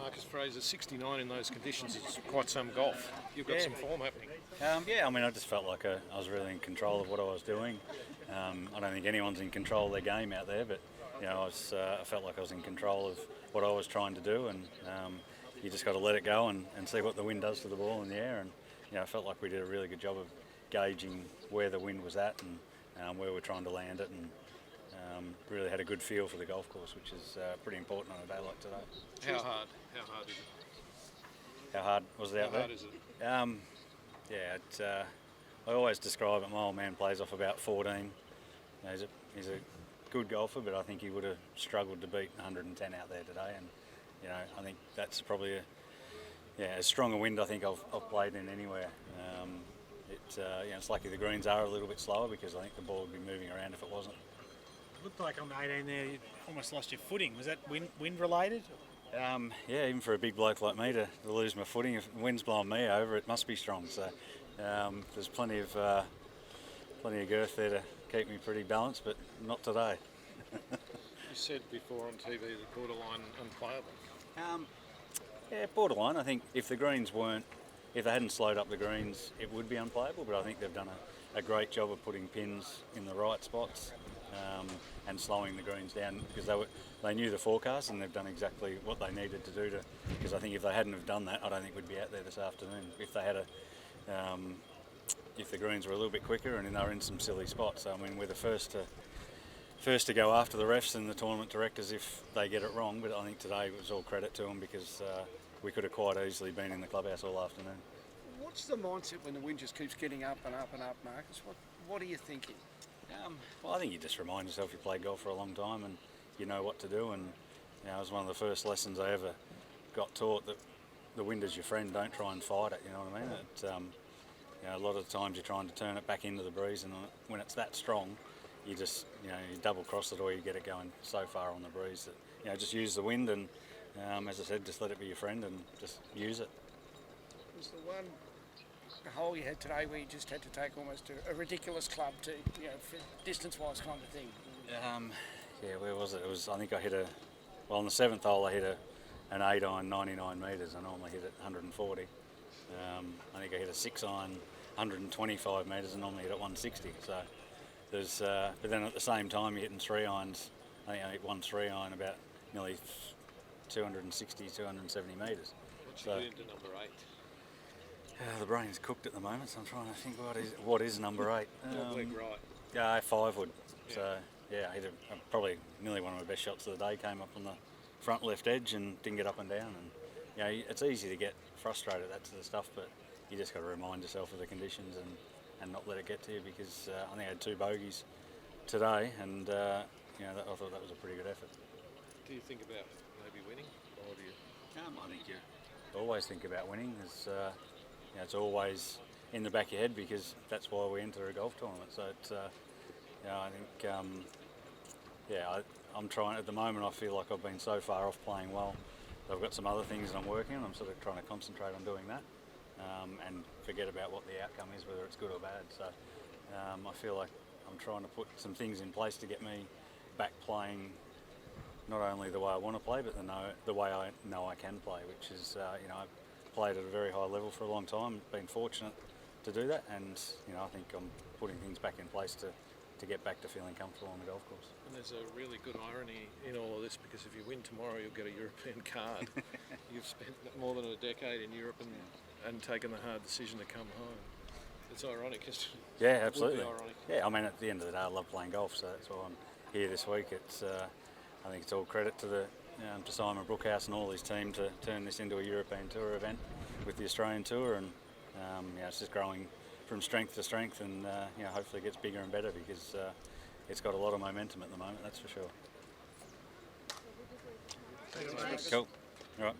Marcus Fraser, 69 in those conditions is quite some golf. You've got some form happening. Yeah, I mean, I just felt like I was really in control of what I was doing. I don't think anyone's in control of their game out there, but you know, I felt like I was in control of what I was trying to do, and you just got to let it go and see what the wind does to the ball in the air. And you know, I felt like we did a really good job of gauging where the wind was at and where we're trying to land it, and really had a good feel for the golf course, which is pretty important on a day like today. How hard? How hard is it? How hard was it out there? How hard is it? I always describe it. My old man plays off about 14. You know, he's a good golfer, but I think he would have struggled to beat 110 out there today. And you know, I think that's probably as strong a wind I think I've played in anywhere. It's lucky the greens are a little bit slower, because I think the ball would be moving around if it wasn't. It looked like on the 18 there you almost lost your footing. Was that wind related? Even for a big bloke like me to lose my footing, if the wind's blowing me over, it must be strong. So there's plenty of girth there to keep me pretty balanced, but not today. You said before on TV that borderline unplayable. Borderline. I think if they hadn't slowed up the greens, it would be unplayable. But I think they've done a great job of putting pins in the right spots and slowing the greens down, because they knew the forecast and they've done exactly what they needed to do to. Because I think if they hadn't have done that, I don't think we'd be out there this afternoon. If they had if the greens were a little bit quicker and they were in some silly spots. I mean, we're the first to go after the refs and the tournament directors if they get it wrong. But I think today it was all credit to them, because we could have quite easily been in the clubhouse all afternoon. What's the mindset when the wind just keeps getting up and up and up, Marcus? What are you thinking? Well, I think you just remind yourself you played golf for a long time and you know what to do. And you know, it was one of the first lessons I ever got taught, that the wind is your friend. Don't try and fight it. You know what I mean? A lot of the times you're trying to turn it back into the breeze, and when it's that strong, you just you double cross it, or you get it going so far on the breeze that just use the wind, and as I said, just let it be your friend and just use it. Was the one hole you had today where you just had to take almost a ridiculous club to, for distance-wise kind of thing? Where was it? I think I hit on the 7th hole I hit an 8 iron 99 metres. I normally hit it 140. I think I hit a 6 iron 125 metres and normally hit it 160. So but then at the same time you're hitting 3 irons. I think I hit 1 3 iron about nearly 260, 270 metres. What's you get into number 8? The brain's cooked at the moment, so I'm trying to think what is number 8. Leg right. Yeah, 5 wood. Yeah. So I hit probably nearly one of my best shots of the day. Came up on the front left edge and didn't get up and down. And it's easy to get frustrated at that sort of stuff, but you just got to remind yourself of the conditions and not let it get to you, because I think I had 2 bogeys today, and I thought that was a pretty good effort. Do you think about maybe winning, or do you? I think you always think about winning. It's always in the back of your head, because that's why we enter a golf tournament. So it's, I think, I'm trying at the moment. I feel like I've been so far off playing well. I've got some other things that I'm working on. I'm sort of trying to concentrate on doing that and forget about what the outcome is, whether it's good or bad. So I feel like I'm trying to put some things in place to get me back playing not only the way I want to play, but the way I know I can play, which is, I've played at a very high level for a long time, been fortunate to do that, and I think I'm putting things back in place to get back to feeling comfortable on the golf course. And there's a really good irony in all of this, because if you win tomorrow, you'll get a European card. You've spent more than a decade in Europe and taken the hard decision to come home. It's ironic, isn't it? Yeah, absolutely. It would be ironic. Yeah, I mean, at the end of the day, I love playing golf, so that's why I'm here this week. I think it's all credit to to Simon Brookhouse and all his team to turn this into a European Tour event with the Australian Tour, and it's just growing from strength to strength, and hopefully it gets bigger and better, because it's got a lot of momentum at the moment, that's for sure. Thanks, Marcus. Cool. All right.